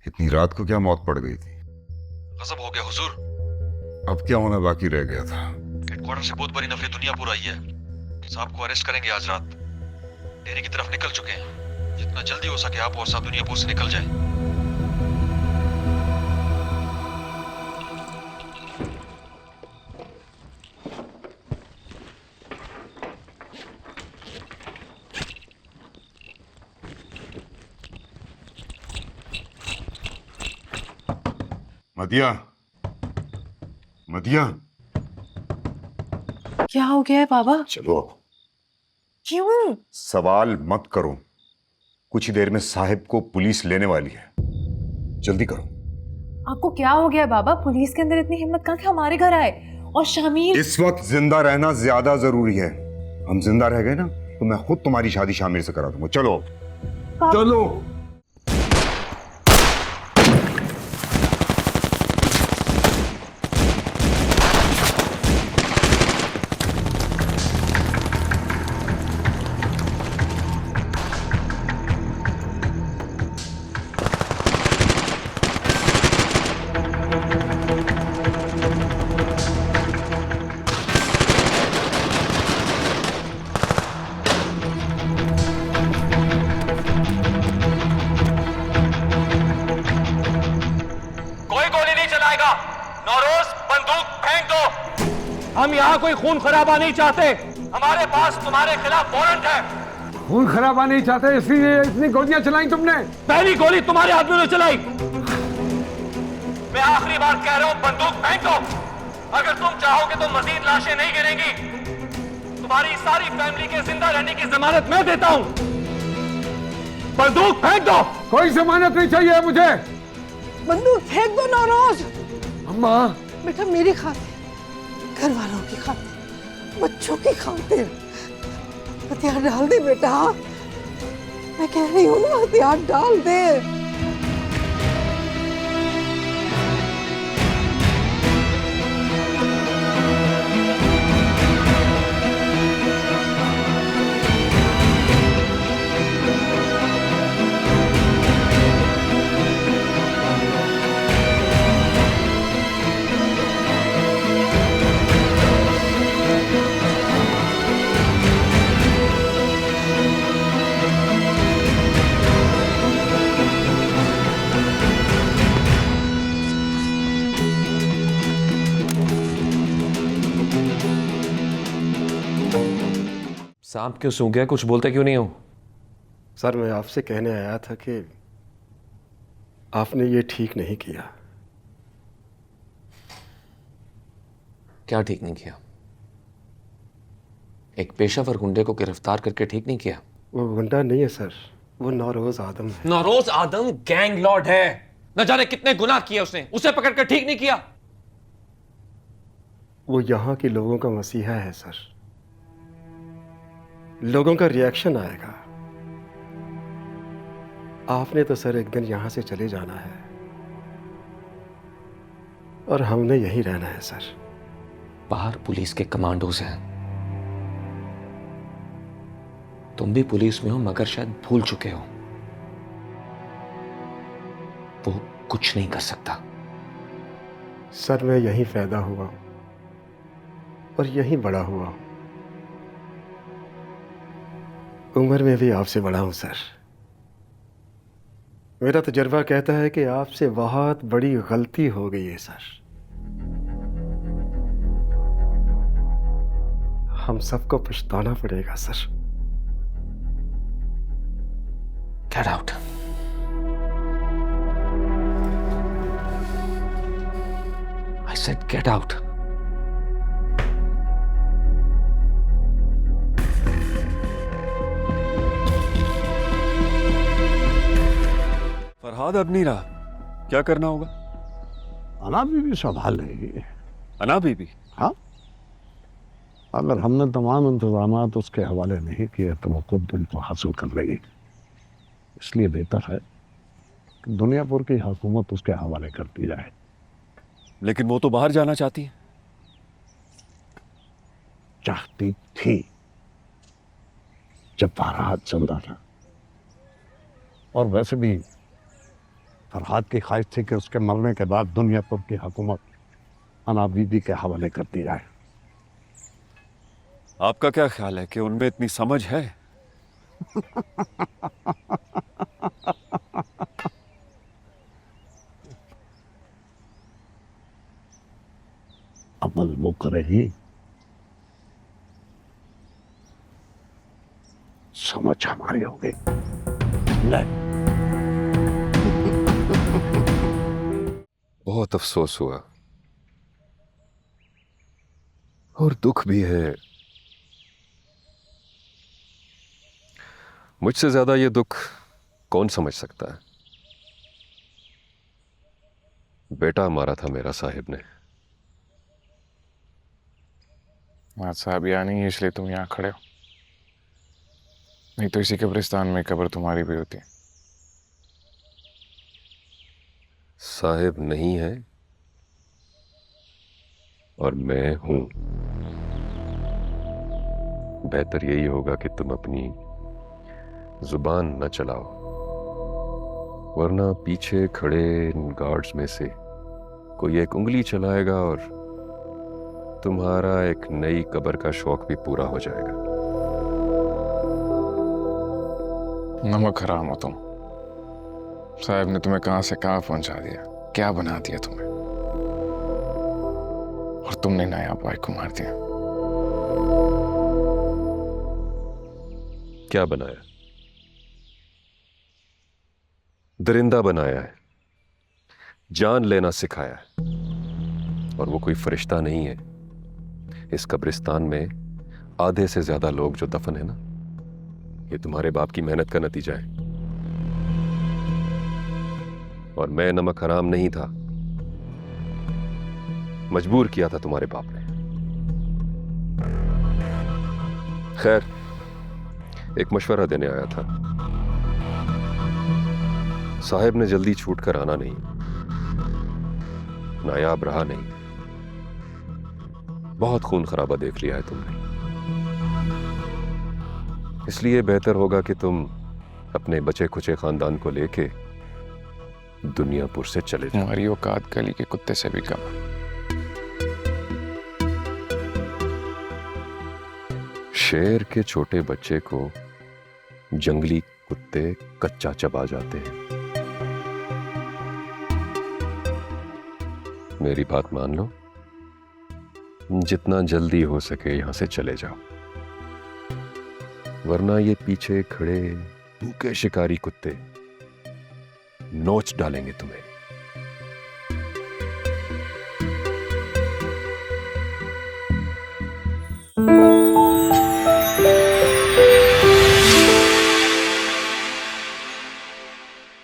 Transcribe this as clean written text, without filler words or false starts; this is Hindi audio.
इतनी रात को क्या मौत पड़ गई थी? गजब हो गया हुजूर। अब क्या होना बाकी रह गया था? हेडक्वार्टर से बहुत बड़ी नफरी दुनियापुर आई है। साहब को अरेस्ट करेंगे आज रात। डेरे की तरफ निकल चुके हैं। जितना जल्दी हो सके आप और साहब दुनियापुर से निकल जाए। मदिया, मदिया, क्या हो गया है बाबा? चलो। क्यों? सवाल मत करो। कुछ ही देर में साहिब को पुलिस लेने वाली है। जल्दी करो। आपको क्या हो गया है बाबा? पुलिस के अंदर इतनी हिम्मत कहाँ कि हमारे घर आए? और शामिर इस वक्त जिंदा रहना ज्यादा जरूरी है। हम जिंदा रह गए ना तो मैं खुद तुम्हारी शादी शामिर से करा दूंगा। चलो चलो। कोई गोली नहीं चलाएगा। नौरोज बंदूक फेंक दो। हम यहाँ कोई खून खराबा नहीं चाहते। हमारे पास तुम्हारे खिलाफ वारंट है। खून खराबा नहीं चाहते इसलिए इतनी गोलियां चलाई तुमने? पहली गोली तुम्हारे आदमी ने चलाई। मैं आखिरी बार कह रहा हूँ बंदूक फेंक दो। अगर तुम चाहोगे तो मजीद लाशें नहीं गिरेंगी। तुम्हारी सारी फैमिली के जिंदा रहने की जमानत मैं देता हूँ। बंदूक फेंक दो। कोई जमानत नहीं चाहिए मुझे। बंदूक फेंक दो नौरोज। अम्मा, बेटा मेरी खातिर, घर वालों की खातिर, बच्चों की खातिर हथियार डाल दे बेटा। मैं कह रही हूँ ना, हथियार डाल दे। सांप क्यों सूंघ गया? कुछ बोलते क्यों नहीं हो? सर मैं आपसे कहने आया था कि आपने ये ठीक नहीं किया। क्या ठीक नहीं किया? एक पेशावर गुंडे को गिरफ्तार करके ठीक नहीं किया? वो गुंडा नहीं है सर, वो नौरोज आदम है। नौरोज आदम गैंग लॉर्ड है। न जाने कितने गुनाह किए उसने, उसे पकड़कर ठीक नहीं किया। वो यहाँ के लोगों का मसीहा है सर। लोगों का रिएक्शन आएगा। आपने तो सर एक दिन यहां से चले जाना है और हमने यहीं रहना है सर। बाहर पुलिस के कमांडोज हैं। तुम भी पुलिस में हो मगर शायद भूल चुके हो। वो कुछ नहीं कर सकता। सर मैं यहीं पैदा हुआ हूं और यहीं बड़ा हुआ हूं। उम्र में भी आपसे बड़ा हूं सर। मेरा तजर्बा कहता है कि आपसे बहुत बड़ी गलती हो गई है सर। हम सबको पछताना पड़ेगा sir. Get out. I said get out. Farhad अब नहीं रहा, क्या करना होगा? अना बीबी संभाल लेगी। अना बीबी? हाँ, अगर हमने तमाम इंतजाम उसके हवाले नहीं किए तो वो खुद उनको हासिल कर लेगी। इसलिए बेहतर है कि दुनियापुर की हुकूमत उसके हवाले कर दी जाए। लेकिन वो तो बाहर जाना चाहती है। चाहती थी जब फरहाद जिंदा था। और वैसे भी फरहाद की ख्वाहिश थी कि उसके मरने के बाद दुनियापुर की हुकूमत अना बीबी के हवाले कर दी जाए। आपका क्या ख्याल है कि उनमें इतनी समझ है? अमल वो करेगी, समझ हमारी होगी। बहुत अफसोस हुआ और दुख भी है। मुझसे ज्यादा ये दुख कौन समझ सकता है? बेटा मारा था मेरा साहिब ने। आज साहब यहाँ नहीं है इसलिए तुम यहाँ खड़े हो, नहीं तो इसी कब्रिस्तान में कब्र तुम्हारी भी होती। साहिब नहीं है और मैं हूं। बेहतर यही होगा कि तुम अपनी जुबान न चलाओ, वरना पीछे खड़े इन गार्ड्स में से कोई एक उंगली चलाएगा और तुम्हारा एक नई कब्र का शौक भी पूरा हो जाएगा। नमक हराम हो तुम। साहब ने तुम्हें कहां से कहां पहुंचा दिया, क्या बना दिया तुम्हें, और तुमने नया भाई को मार दिया। क्या बनाया? दरिंदा बनाया है, जान लेना सिखाया है। और वो कोई फरिश्ता नहीं है। इस कब्रिस्तान में आधे से ज्यादा लोग जो दफन है ना, ये तुम्हारे बाप की मेहनत का नतीजा है। और मैं नमक हराम नहीं था, मजबूर किया था तुम्हारे बाप ने। खैर, एक मशवरा देने आया था। साहिब ने जल्दी छूट कर आना नहीं, नायाब रहा नहीं। बहुत खून खराबा देख लिया है तुमने, इसलिए बेहतर होगा कि तुम अपने बचे खुचे खानदान को लेके दुनियापुर से चले जाओ। तुम्हारी औकात गली के कुत्ते से भी कम है। शेर के छोटे बच्चे को जंगली कुत्ते कच्चा चबा जाते हैं। मेरी बात मान लो, जितना जल्दी हो सके यहां से चले जाओ, वरना ये पीछे खड़े भूखे शिकारी कुत्ते नोच डालेंगे तुम्हें।